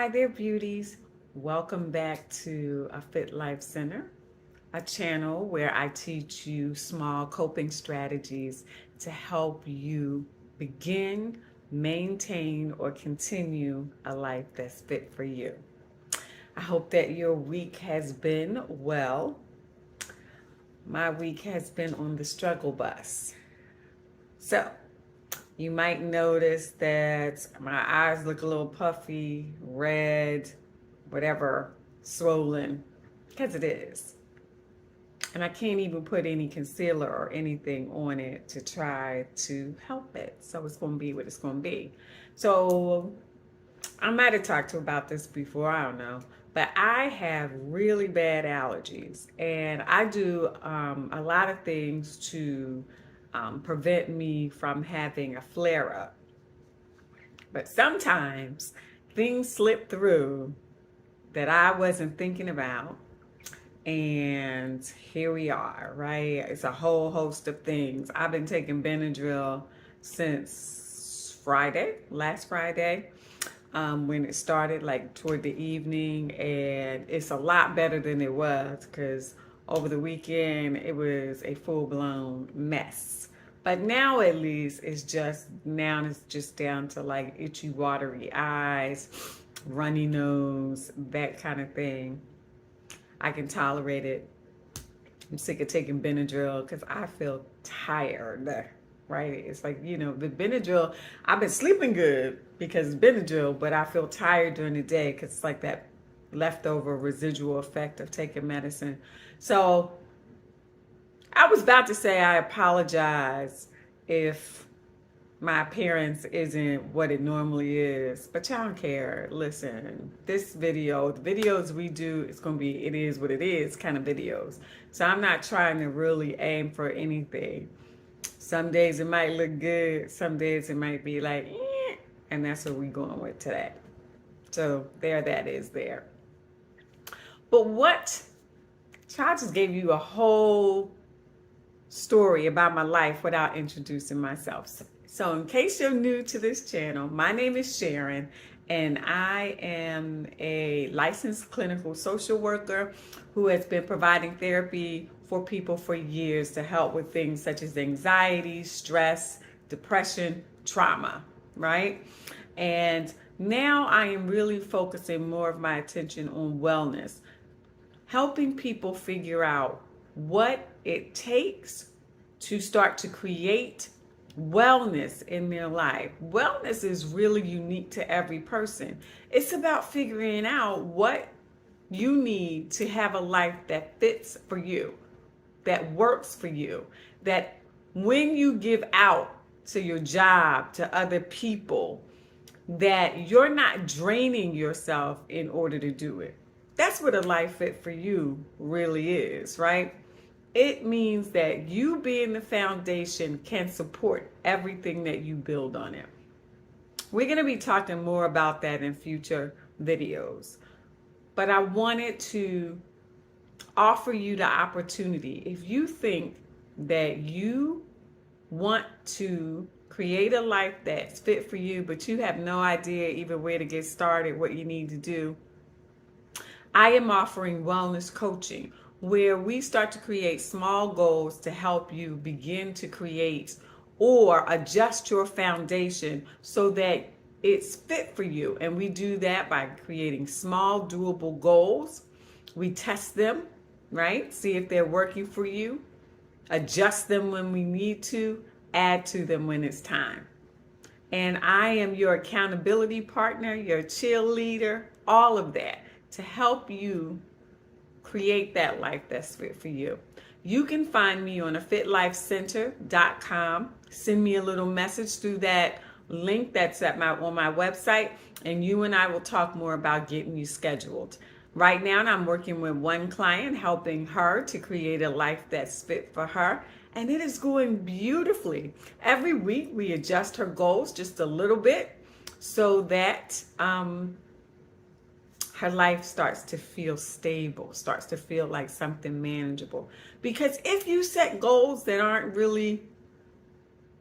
Hi there, beauties. Welcome back to a Fit Life Center, a channel where I teach you small coping strategies to help you begin, maintain, or continue a life that's fit for you. I hope that your week has been well. My week has been on the struggle bus. So, you might notice that my eyes look a little puffy, red, whatever, swollen, because it is. And I can't even put any concealer or anything on it to try to help it. So it's going to be what it's going to be. So I might have talked to you about this before, I don't know. But I have really bad allergies. And I do a lot of things to prevent me from having a flare up. But sometimes things slip through that I wasn't thinking about. And here we are, right? It's a whole host of things. I've been taking Benadryl since last Friday, when it started, like toward the evening. And it's a lot better than it was because over the weekend it was a full-blown mess. But now at least it's just down to like itchy, watery eyes, runny nose, that kind of thing. I can tolerate it. I'm sick of taking Benadryl because I feel tired, right? It's like, the Benadryl, I've been sleeping good because it's Benadryl, but I feel tired during the day because it's like that leftover residual effect of taking medicine. So I was about to say I apologize if my appearance isn't what it normally is, but y'all don't care. Listen, the videos we do, it is what it is kind of videos. So I'm not trying to really aim for anything. Some days it might look good, some days it might be like, and that's what we're going with today. So that is there. But I just gave you a whole story about my life without introducing myself. So in case you're new to this channel, my name is Sharon, and I am a licensed clinical social worker who has been providing therapy for people for years to help with things such as anxiety, stress, depression, trauma, right? And now I am really focusing more of my attention on wellness, helping people figure out what it takes to start to create wellness in their life. Wellness is really unique to every person. It's about figuring out what you need to have a life that fits for you, that works for you, that when you give out to your job, to other people, that you're not draining yourself in order to do it. That's what a life fit for you really is, right? It means that you being the foundation can support everything that you build on it. We're going to be talking more about that in future videos. But I wanted to offer you the opportunity. If you think that you want to create a life that's fit for you, but you have no idea even where to get started, what you need to do, I am offering wellness coaching, where we start to create small goals to help you begin to create or adjust your foundation so that it's fit for you. And we do that by creating small, doable goals. We test them, right? See if they're working for you, adjust them when we need to, add to them when it's time. And I am your accountability partner, your cheerleader, all of that to help you create that life that's fit for you. You can find me on fitlifecenter.com. Send me a little message through that link that's on my website, and you and I will talk more about getting you scheduled. Right now, I'm working with one client, helping her to create a life that's fit for her, and it is going beautifully. Every week, we adjust her goals just a little bit so that her life starts to feel stable, starts to feel like something manageable. Because if you set goals that aren't really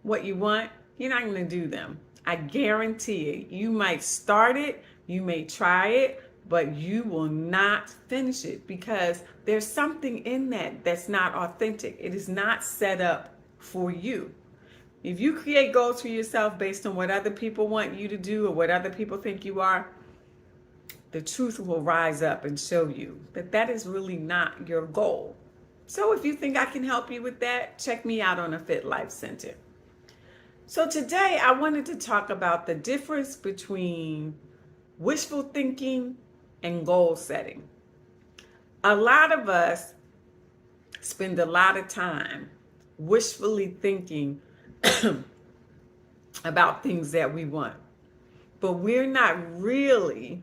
what you want, you're not going to do them. I guarantee you might start it, You may try it, but you will not finish it because there's something in that that's not authentic. It is not set up for you. If you create goals for yourself based on what other people want you to do or what other people think you are, the truth will rise up and show you that that is really not your goal. So if you think I can help you with that, check me out on a Fit Life Center. So today I wanted to talk about the difference between wishful thinking and goal setting. A lot of us spend a lot of time wishfully thinking about things that we want, but we're not really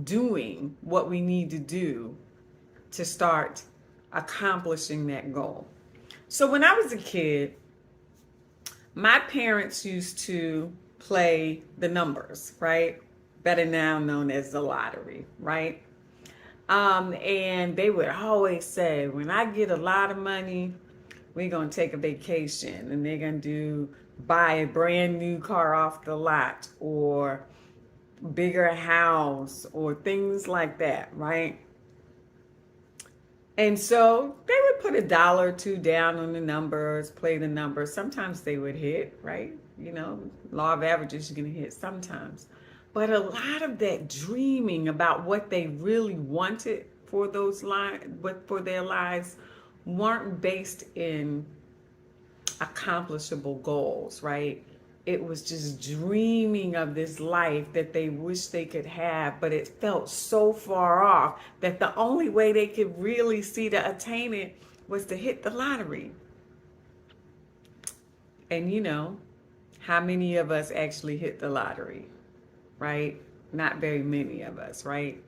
doing what we need to do to start accomplishing that goal. So when I was a kid, my parents used to play the numbers, right? Better now known as the lottery, right? And they would always say, when I get a lot of money, we're going to take a vacation, and they're going to buy a brand new car off the lot, or bigger house, or things like that, right? And so they would put $1 or $2 down on the numbers, play the numbers. Sometimes they would hit, right? You know, law of averages, you're going to hit sometimes. But a lot of that dreaming about what they really wanted for their lives weren't based in accomplishable goals, right? It was just dreaming of this life that they wish they could have, but it felt so far off that the only way they could really see to attain it was to hit the lottery. And you know, how many of us actually hit the lottery, right? Not very many of us, right?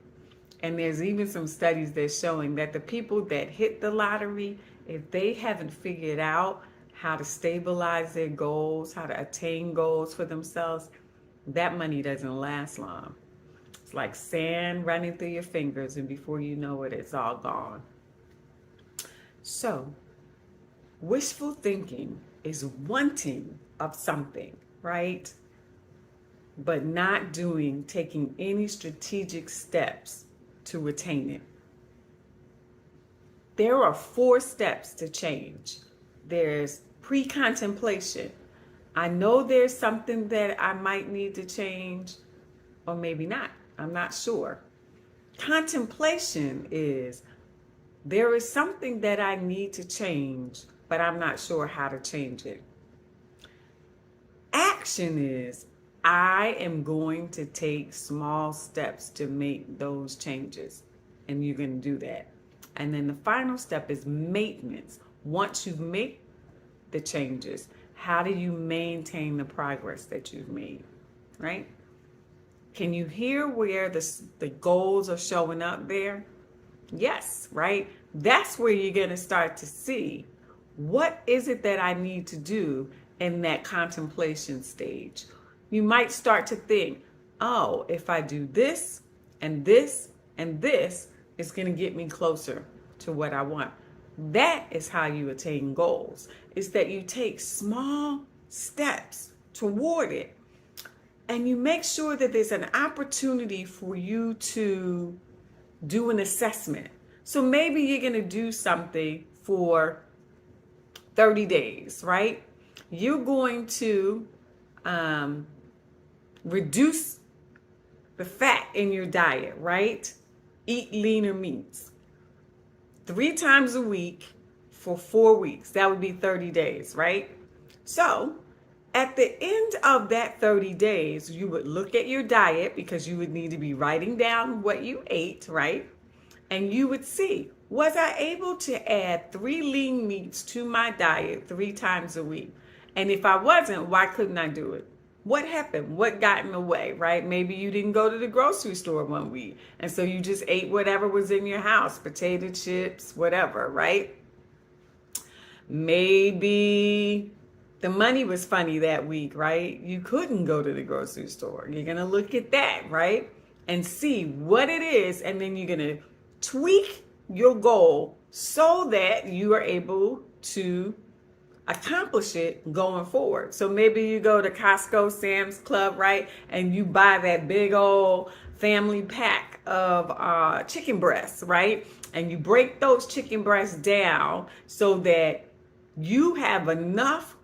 And there's even some studies that's showing that the people that hit the lottery, if they haven't figured out how to stabilize their goals, how to attain goals for themselves, that money doesn't last long. It's like sand running through your fingers, and before you know it, it's all gone. So, wishful thinking is wanting of something, right? But not taking any strategic steps to attain it. There are 4 steps to change. There's pre-contemplation. I know there's something that I might need to change, or maybe not. I'm not sure. Contemplation is, there is something that I need to change, but I'm not sure how to change it. Action is, I am going to take small steps to make those changes, and you're going to do that. And then the final step is maintenance. Once you make the changes, how do you maintain the progress that you've made, right? Can you hear where the goals are showing up there? Yes, right? That's where you're going to start to see, what is it that I need to do in that contemplation stage? You might start to think, oh, if I do this and this and this, it's going to get me closer to what I want. That is how you attain goals, is that you take small steps toward it, and you make sure that there's an opportunity for you to do an assessment. So maybe you're going to do something for 30 days, right? You're going to reduce the fat in your diet, right? Eat leaner meats 3 times a week for 4 weeks. That would be 30 days, right? So at the end of that 30 days, you would look at your diet, because you would need to be writing down what you ate, right? And you would see, was I able to add 3 lean meats to my diet 3 times a week? And if I wasn't, why couldn't I do it? What happened? What got in the way, right? Maybe you didn't go to the grocery store one week, and so you just ate whatever was in your house, potato chips, whatever, right? Maybe the money was funny that week, right? You couldn't go to the grocery store. You're going to look at that, right? And see what it is, and then you're going to tweak your goal so that you are able to accomplish it going forward. So maybe you go to Costco, Sam's Club, right? And you buy that big old family pack of chicken breasts, right? And you break those chicken breasts down so that you have enough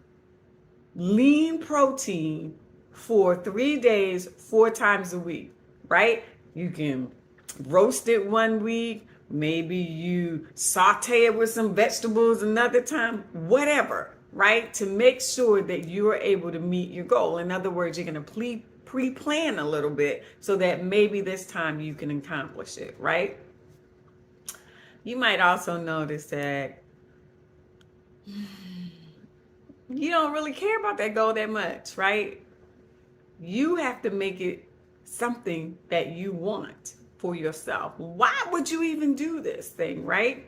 lean protein for 3 days, 4 times a week, right? You can roast it one week, maybe you saute it with some vegetables another time, whatever, right? To make sure that you are able to meet your goal. In other words, you're going to pre-plan a little bit so that maybe this time you can accomplish it, right? You might also notice that you don't really care about that goal that much, right? You have to make it something that you want for yourself. Why would you even do this thing, right?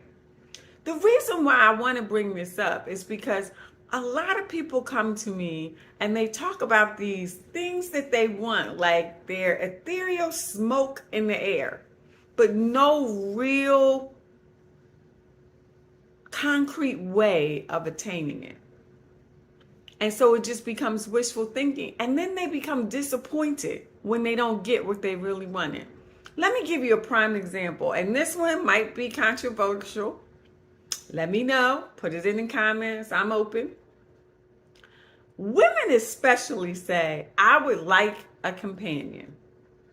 The reason why I want to bring this up is because a lot of people come to me and they talk about these things that they want, like their ethereal smoke in the air, but no real concrete way of attaining it. And so it just becomes wishful thinking. And then they become disappointed when they don't get what they really wanted. Let me give you a prime example. And this one might be controversial. Let me know. Put it in the comments. I'm open. Women especially say, I would like a companion,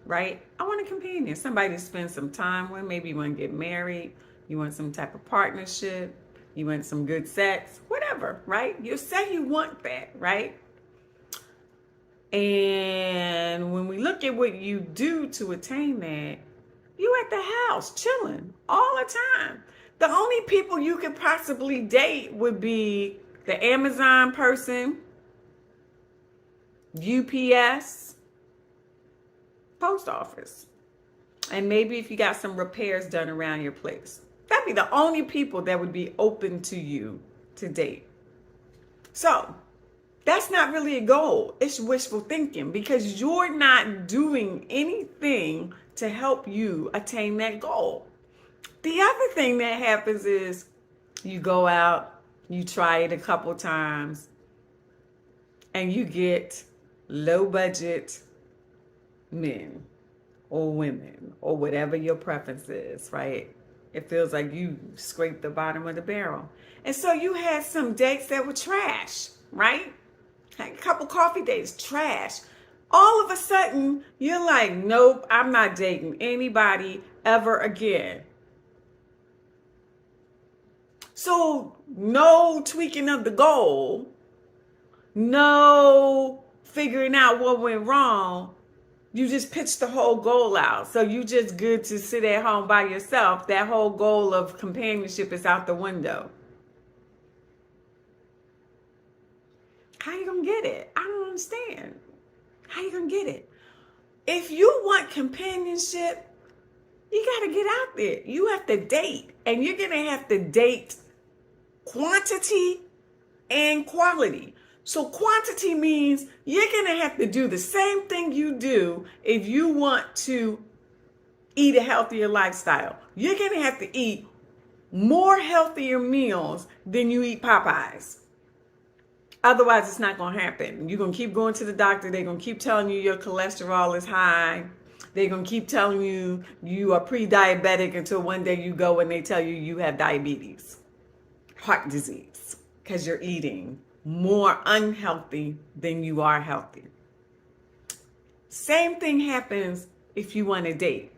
right? I want a companion. Somebody to spend some time with. Maybe you want to get married. You want some type of partnership. You want some good sex, whatever, right? You say you want that, right? And when we look at what you do to attain that, you at the house chilling all the time. The only people you could possibly date would be the Amazon person, UPS, post office, and maybe if you got some repairs done around your place. That'd be the only people that would be open to you to date. So that's not really a goal. It's wishful thinking because you're not doing anything to help you attain that goal. The other thing that happens is you go out, you try it a couple times, and you get low budget men or women or whatever your preference is, right? It feels like you scraped the bottom of the barrel. And so you had some dates that were trash, right? Had a couple coffee dates, trash. All of a sudden, you're like, nope, I'm not dating anybody ever again. So no tweaking of the goal, no figuring out what went wrong. You just pitched the whole goal out. So you just good to sit at home by yourself. That whole goal of companionship is out the window. How you gonna get it? I don't understand. How you gonna get it? If you want companionship, you gotta get out there. You have to date. And you're gonna have to date quantity and quality. So quantity means you're going to have to do the same thing you do if you want to eat a healthier lifestyle. You're going to have to eat more healthier meals than you eat Popeyes. Otherwise, it's not going to happen. You're going to keep going to the doctor. They're going to keep telling you your cholesterol is high. They're going to keep telling you you are pre-diabetic until one day you go and they tell you you have diabetes, heart disease, because you're eating more unhealthy than you are healthy. Same thing happens if you want to date.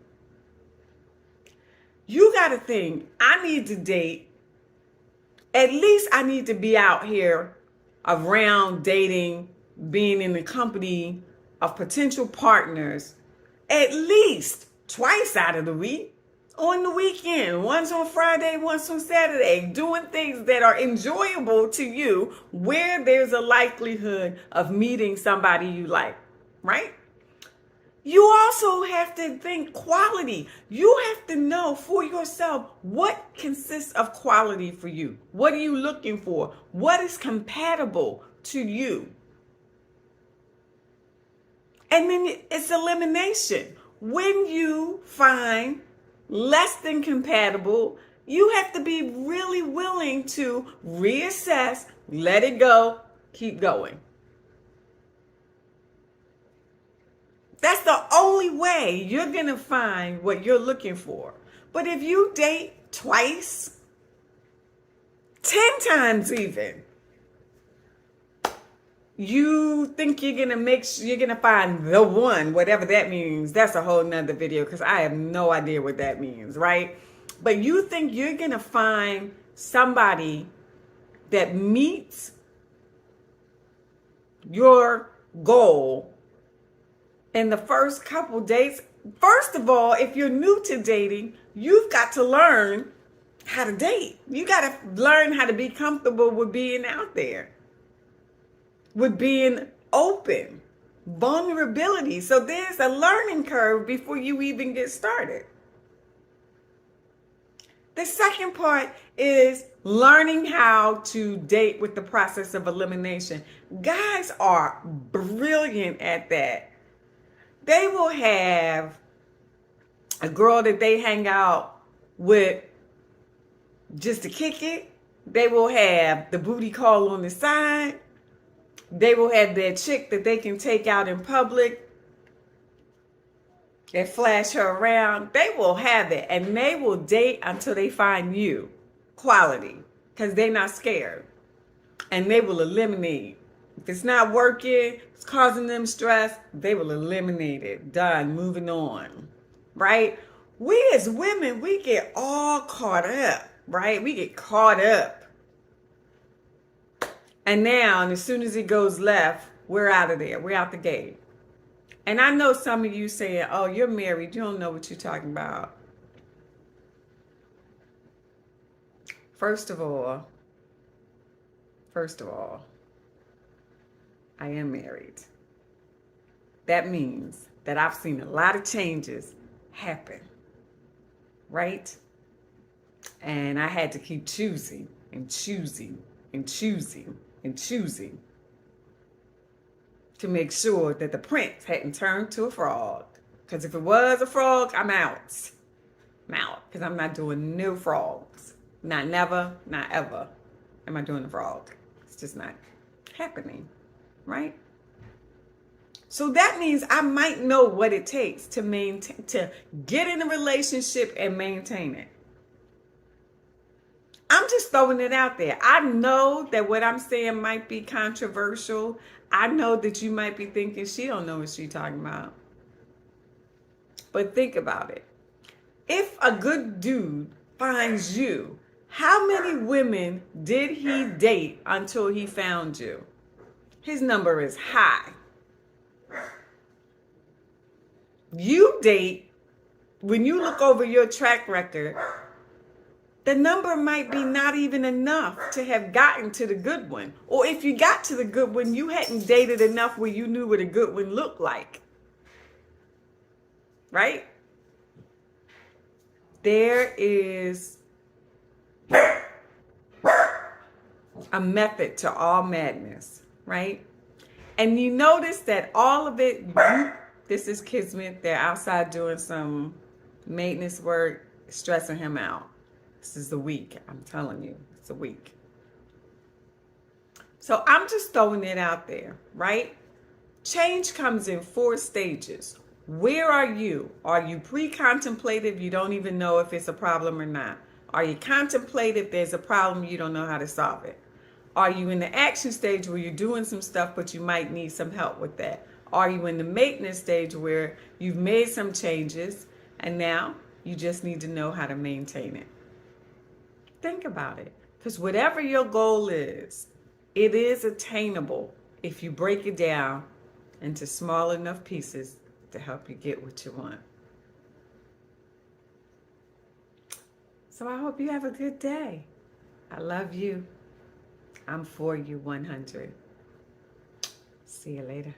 You got to think, I need to date. At least I need to be out here around dating, being in the company of potential partners at least twice out of the week. On the weekend, once on Friday, once on Saturday, doing things that are enjoyable to you where there's a likelihood of meeting somebody you like, right? You also have to think quality. You have to know for yourself what consists of quality for you. What are you looking for? What is compatible to you? And then it's elimination. When you find less than compatible, you have to be really willing to reassess, let it go, keep going. That's the only way you're going to find what you're looking for. But if you date twice, 10 times even, you think you're going to you're going to find the one, whatever that means. That's a whole nother video because I have no idea what that means, right? But you think you're going to find somebody that meets your goal in the first couple dates. First of all, if you're new to dating, you've got to learn how to date. You got to learn how to be comfortable with being out there, with being open, vulnerability. So there's a learning curve before you even get started. The second part is learning how to date with the process of elimination. Guys are brilliant at that. They will have a girl that they hang out with just to kick it. They will have the booty call on the side. They will have their chick that they can take out in public and flash her around. They will have it, and they will date until they find you. Quality, because they're not scared. And they will eliminate. If it's not working, it's causing them stress, they will eliminate it. Done, moving on, right? We as women, we get all caught up, right? We get caught up. And now, as soon as it goes left, we're out of there. We're out the gate. And I know some of you saying, oh, you're married. You don't know what you're talking about. First of all, I am married. That means that I've seen a lot of changes happen, right? And I had to keep choosing and choosing and choosing and choosing to make sure that the prince hadn't turned to a frog. Because if it was a frog, I'm out. I'm out. Because I'm not doing no frogs. Not never, not ever am I doing a frog. It's just not happening, right? So that means I might know what it takes to maintain, to get in a relationship and maintain it. I'm just throwing it out there. I know that what I'm saying might be controversial. I know that you might be thinking she don't know what she's talking about. But think about it. If a good dude finds you, how many women did he date until he found you? His number is high. You date, when you look over your track record, the number might be not even enough to have gotten to the good one. Or if you got to the good one, you hadn't dated enough where you knew what a good one looked like. Right? There is a method to all madness, right? And you notice that all of it, this is Kismet. They're outside doing some maintenance work, stressing him out. This is the week. I'm telling you, it's a week. So I'm just throwing it out there, right? Change comes in 4 stages. Where are you? Are you pre-contemplative? You don't even know if it's a problem or not. Are you contemplative? There's a problem, you don't know how to solve it. Are you in the action stage where you're doing some stuff, but you might need some help with that? Are you in the maintenance stage where you've made some changes and now you just need to know how to maintain it? Think about it. Because whatever your goal is, it is attainable if you break it down into small enough pieces to help you get what you want. So I hope you have a good day. I love you. I'm for you 100. See you later.